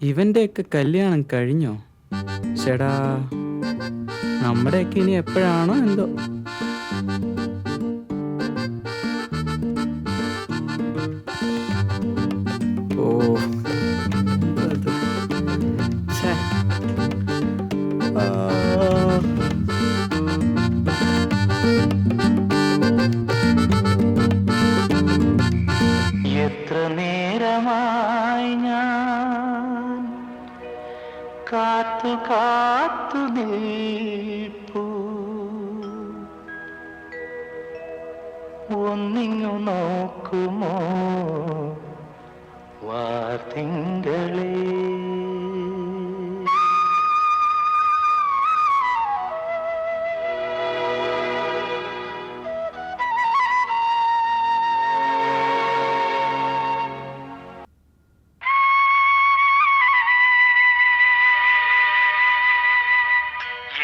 ഇവൻ്റെയൊക്കെ കല്യാണം കഴിഞ്ഞോ? ചേടാ, നമ്മുടെയൊക്കെ ഇനി എപ്പോഴാണോ എന്തോ. ഓ, അത്. ഛേ. ആ. എത്ര നേരമായി ഞാൻ കാത്തു കാത്തു നിൽപ്പൂ, ഒന്നിങ്ങു നോക്കുമോ വാർത്തിങ്കളേ.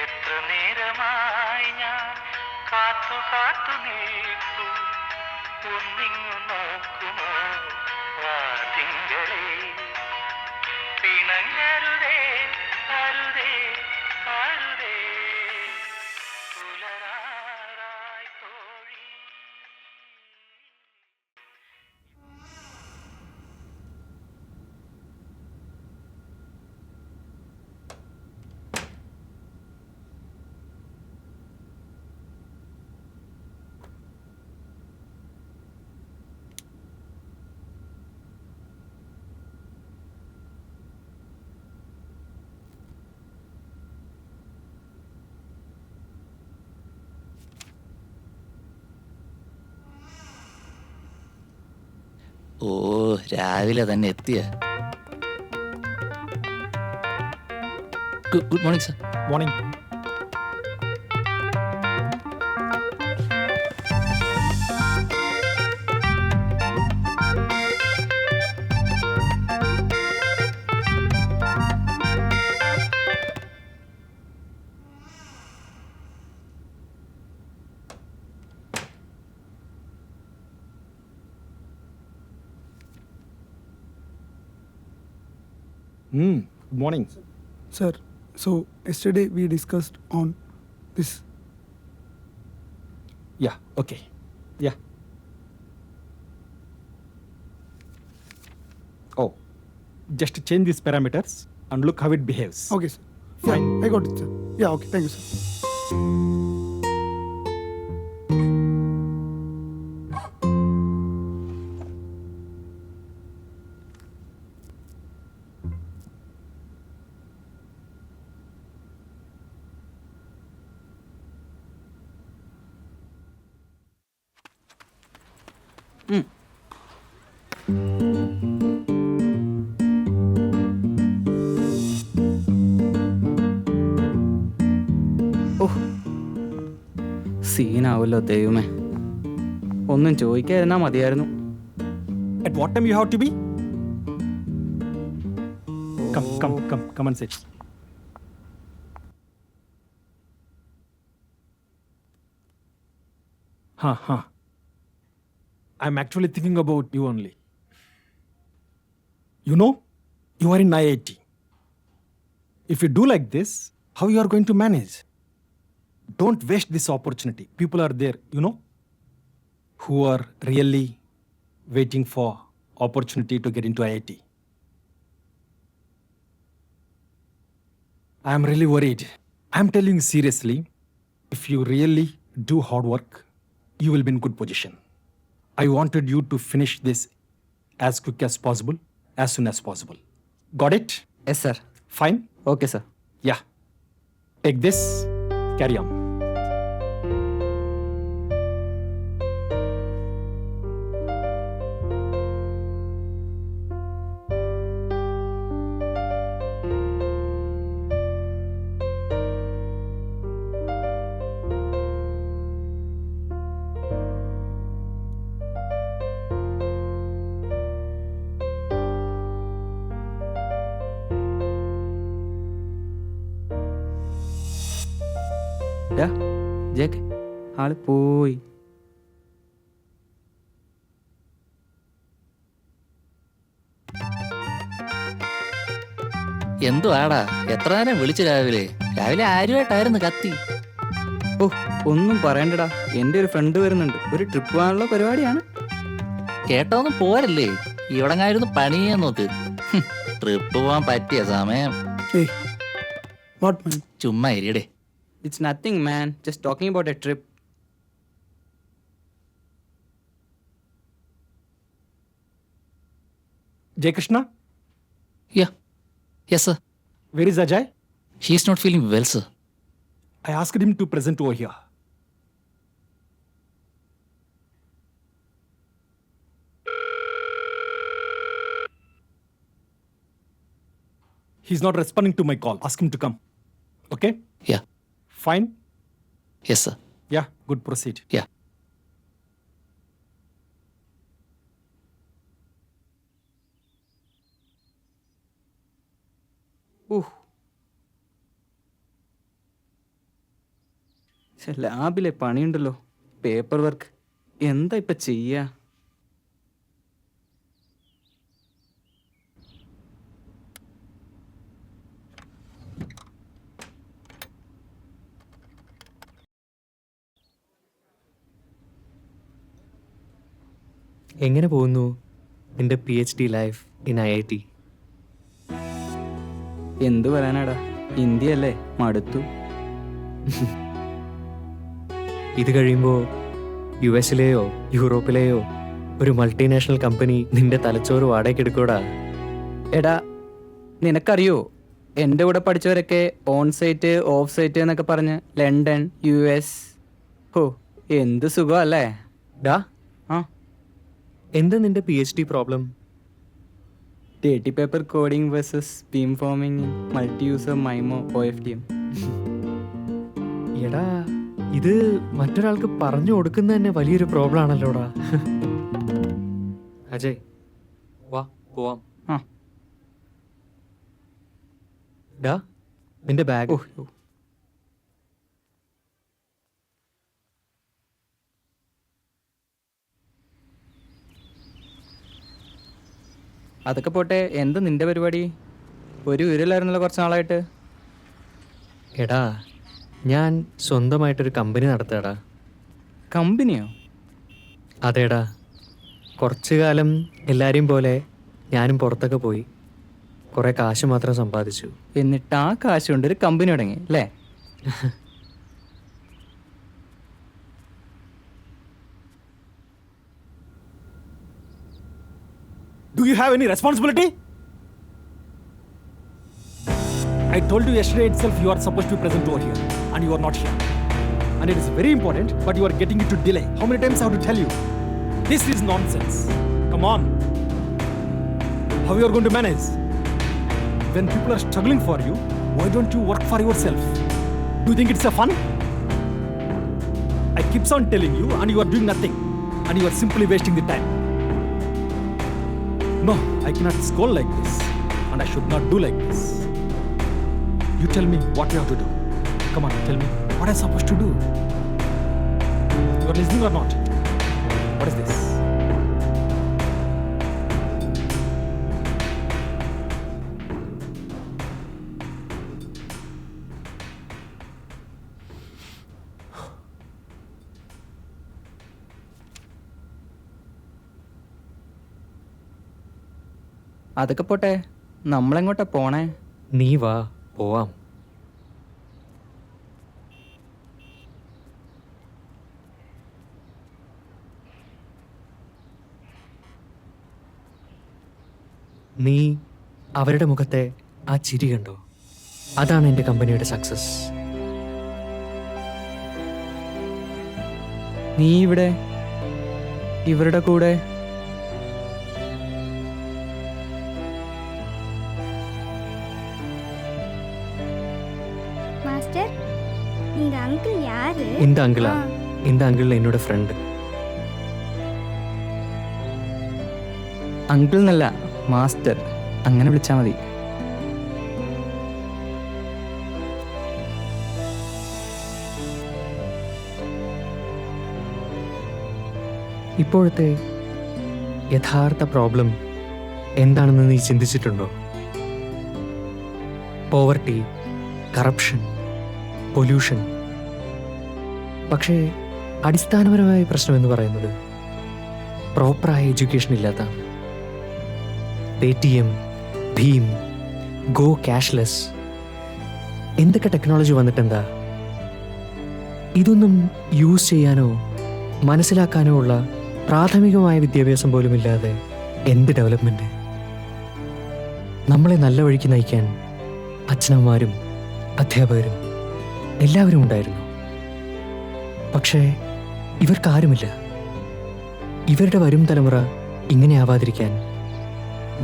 എത്ര നേരമായി ഞാൻ കാത്തു കാത്തു നിൽക്കൂ, ഒന്നിങ്ങു നോക്കുമോ വാതിങ്കളേ. പിണങ്ങരുതേ അരുതേ അരുതേ, പുലരാറായി തോഴി. ഓ, രാവിലെ തന്നെ എത്തിയ. Good morning sir. Morning. Good morning. Sir, so yesterday we discussed on this. Yeah, okay. Yeah. Oh, just change these parameters and look how it behaves. Okay, sir. Yeah, Fine. I got it, sir. Yeah, okay. Thank you, sir. ഓ, സീനാവല്ലോ ദൈവമേ. ഒന്നും ചോദിക്കാതിരുന്നാ മതിയായിരുന്നു. At what time you have to be? Come and sit. Huh. I'm actually thinking about you only. You know, you are in IIT. If you do like this, how you are going to manage? Don't waste this opportunity. People are there, you know, who are really waiting for opportunity to get into IIT. I am really worried. I am telling you seriously, if you really do hard work, you will be in good position. I wanted you to finish this as quick as possible, as soon as possible. Got it? Yes sir. Fine? Okay sir. Yeah. Take this, carry on. Jake, ആള് പോയി. എന്തുവാടാ എത്ര നേരം വിളിച്ചു രാവിലെ രാവിലെ ആരുമായിട്ടായിരുന്നു കത്തി. ഓ ഒന്നും പറയണ്ടടാ, എൻ്റെ ഒരു ഫ്രണ്ട് വരുന്നുണ്ട്, ഒരു ട്രിപ്പ് പോകാനുള്ള പരിപാടിയാണ്. കേട്ടൊന്നും പോരല്ലേ, ഇവിടെങ്ങായിരുന്നു പണി ചെയ്യാൻ നോക്ക്. ട്രിപ്പ് പോവാൻ പറ്റിയ സമയം. Hey, what man? ചുമ്മാ ഇരിയടേ. It's nothing man, just talking about a trip. Jay Krishna, yes sir. where is Ajay? He is not feeling well sir. I asked him to present over here. He's not responding to my call. Ask him to come. Okay? Yeah Fine? Yes sir. Yeah, good, proceed. Yeah ലാബിലെ പണിയുണ്ടല്ലോ, paper work, എന്താ ഇപ്പൊ ചെയ്യാ? എങ്ങനെ പോകുന്നു നിന്റെ PhD life in IIT? എന്തു പറയാനാടാ, ഇന്ത്യയല്ലേ, മടുത്തു. ഇത് കഴിയുമ്പോൾ US-ലെയോ യൂറോപ്പിലെയോ ഒരു മൾട്ടിനാഷണൽ കമ്പനി നിന്റെ തലച്ചോറ് വാടകയ്ക്ക് എടുക്കൂടാ. എടാ നിനക്കറിയോ, എൻ്റെ കൂടെ പഠിച്ചവരൊക്കെ ഓൺ സൈറ്റ് ഓഫ് സൈറ്റ് എന്നൊക്കെ പറഞ്ഞ് ലണ്ടൻ US, ഹോ എന്ത് സുഖമല്ലേ. ഡാ, ആ എന്താ നിന്റെ PhD പ്രോബ്ലം? ഡേറ്റി paper coding versus beam forming multi user MIMO OFDM. എടാ, ഇത് മറ്റൊരാൾക്ക് പറഞ്ഞു കൊടുക്കുന്ന തന്നെ വലിയൊരു പ്രോബ്ലം ആണല്ലോടാ. അജയ്, വാ പോവാം. ആ ഡാ, നിന്റെ ബാഗ്. ഓ അതൊക്കെ പോട്ടെ, എന്താ നിന്റെ പരിപാടി? ഒരു വിവരമില്ലായിരുന്നല്ലോ കുറച്ച് നാളായിട്ട്. എടാ, ഞാൻ സ്വന്തമായിട്ടൊരു കമ്പനി നടത്താടാ. കമ്പനിയോ? അതേടാ, കുറച്ചു കാലം എല്ലാവരെയും പോലെ ഞാനും പുറത്തൊക്കെ പോയി കുറേ കാശ് മാത്രം സമ്പാദിച്ചു. എന്നിട്ട് ആ കാശ് കൊണ്ട് ഒരു കമ്പനി തുടങ്ങി അല്ലേ? Do you have any responsibility? I told you yesterday itself you are supposed to be present over here and you are not here. And it is very important, but you are getting it to delay. How many times I have to tell you? This is nonsense. Come on. How you are going to manage? When people are struggling for you, why don't you work for yourself? Do you think it's a fun? I keep on telling you and you are doing nothing. And you are simply wasting the time. No, I cannot scold like this, and I should not do like this. You tell me what we have to do. Come on, tell me what I'm supposed to do. You are listening or not? What is this? അതൊക്കെ പോട്ടെ, നമ്മളെങ്ങോട്ടാ പോണേ? നീ വാ പോവാം. നീ അവരുടെ മുഖത്തെ ആ ചിരി കണ്ടോ? അതാണ് എൻ്റെ കമ്പനിയുടെ സക്സസ്. നീ ഇവിടെ ഇവരുടെ കൂടെ? மாஸ்டர் இந்த அங்கிள் யாரு? இந்த அங்கிளா? இந்த அங்கிள் என்னோட ഫ്രണ്ട്. അങ്കിൾ എന്നല്ല, മാസ്റ്റർ, അങ്ങനെ വിളിച്ചാൽ മതി. ഇപ്പോഴത്തെ യഥാർത്ഥ പ്രോബ്ലം എന്താണെന്ന് നീ ചിന്തിച്ചിട്ടുണ്ടോ? Poverty, corruption, pollution. പക്ഷേ അടിസ്ഥാനപരമായ പ്രശ്നം എന്ന് പറയുന്നത് പ്രോപ്പറായ എഡ്യൂക്കേഷൻ ഇല്ലാത്തതാണ്. പേടിഎം, ഭീം, ഗോ ക്യാഷ്ലെസ്, എന്തൊക്കെ ടെക്നോളജി വന്നിട്ടെന്താ? ഇതൊന്നും യൂസ് ചെയ്യാനോ മനസ്സിലാക്കാനോ ഉള്ള പ്രാഥമികമായ വിദ്യാഭ്യാസം പോലും ഇല്ലാതെ എന്ത് ഡെവലപ്മെൻറ്റ്? നമ്മളെ നല്ല വഴിക്ക് നയിക്കാൻ അച്ഛനമ്മമാരും അധ്യാപകരും എല്ലാവരും ഉണ്ടായിരുന്നു. പക്ഷേ ഇവർക്കാരുമില്ല. ഇവരുടെ വരും തലമുറ ഇങ്ങനെ ആവാതിരിക്കാൻ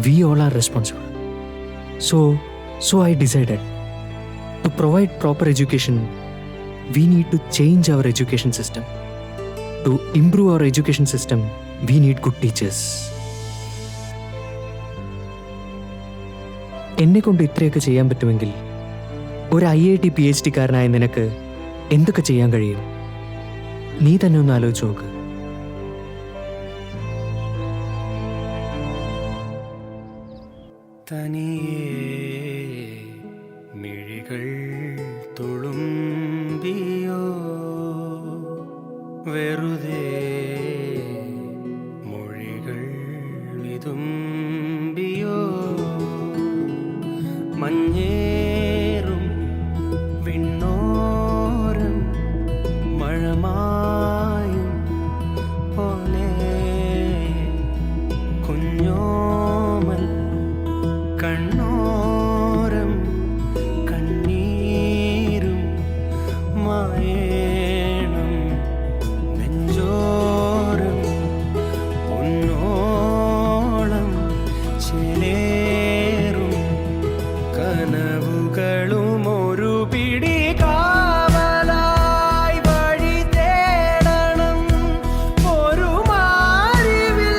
we all are responsible. So I decided to provide proper education. We need to change our education system. To improve our education system, we need good teachers. എന്നെ കൊണ്ട് ഇത്രയൊക്കെ ചെയ്യാൻ പറ്റുമെങ്കിൽ ഒരു IIT PhD കാരനായ നിനക്ക് എന്തൊക്കെ ചെയ്യാൻ കഴിയും? നീ തന്നെ ഒന്ന് ആലോചിച്ച് നോക്ക്. തനിയേ മിഴികൾ തുളുമ്പിയോ വെറുതെ മൊഴികൾ വിതുമ്പിയോ മഞ്ഞേറും വിണ്ണോരം മഴമായും പോലെ കുഞ്ഞോമൽ കണ്ണോരം കണ്ണീരും മായേണം നെഞ്ചോരം പൊന്നോളം ചേലേറും കനവുകളും ഒരു പിടി കാവലായി വഴി തേടണം ഒരു മാറിവിൽ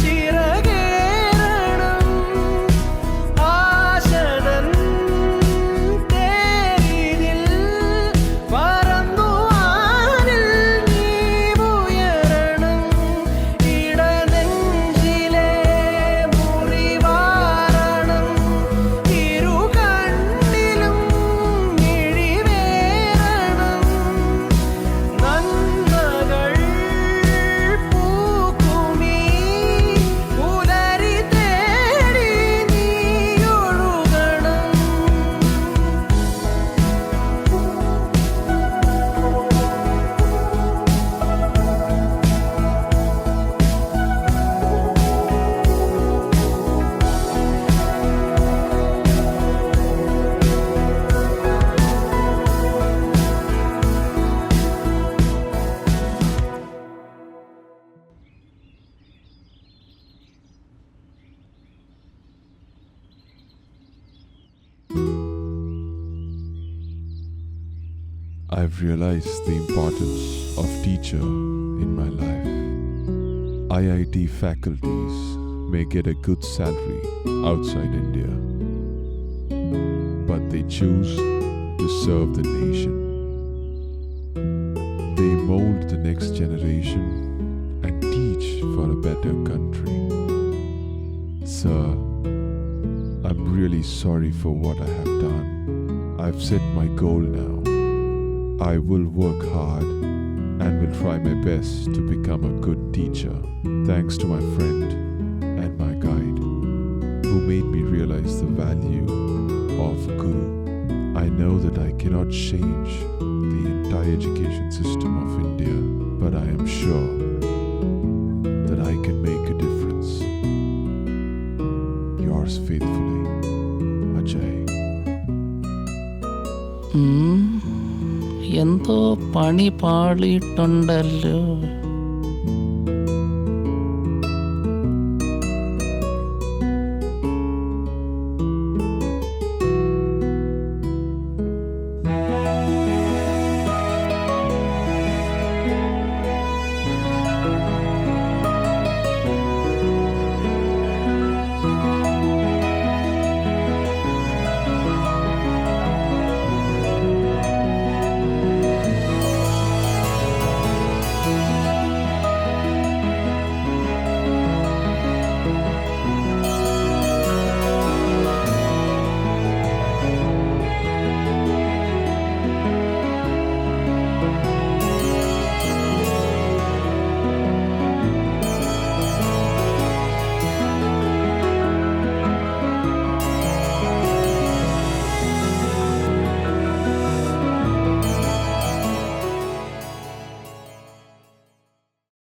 ചിറകേറണം ആശതൻ തേരിതിൽ പറന്നു വാനിൽ നീ ഉയരണം ഇടനെഞ്ചിലെ മുറിവാരണം ഇരു കണ്ണിലും മിഴിവേറണം നന്മകൾ പൂക്കുമീ പുലരി തേടി നീ ഒഴുകണം. I've realized the importance of teacher in my life. IIT faculties may get a good salary outside India, but they choose to serve the nation. They mold the next generation and teach for a better country. Sir, I'm really sorry for what I have done. I've set my goal now. I will work hard and will try my best to become a good teacher. Thanks to my friend and my guide who made me realize the value of Guru. I know that I cannot change the entire education system of India, but I am sure that I can make a difference. Yours faithfully, Ajay. എന്തോ പണി പാളിയിട്ടുണ്ടല്ലോ.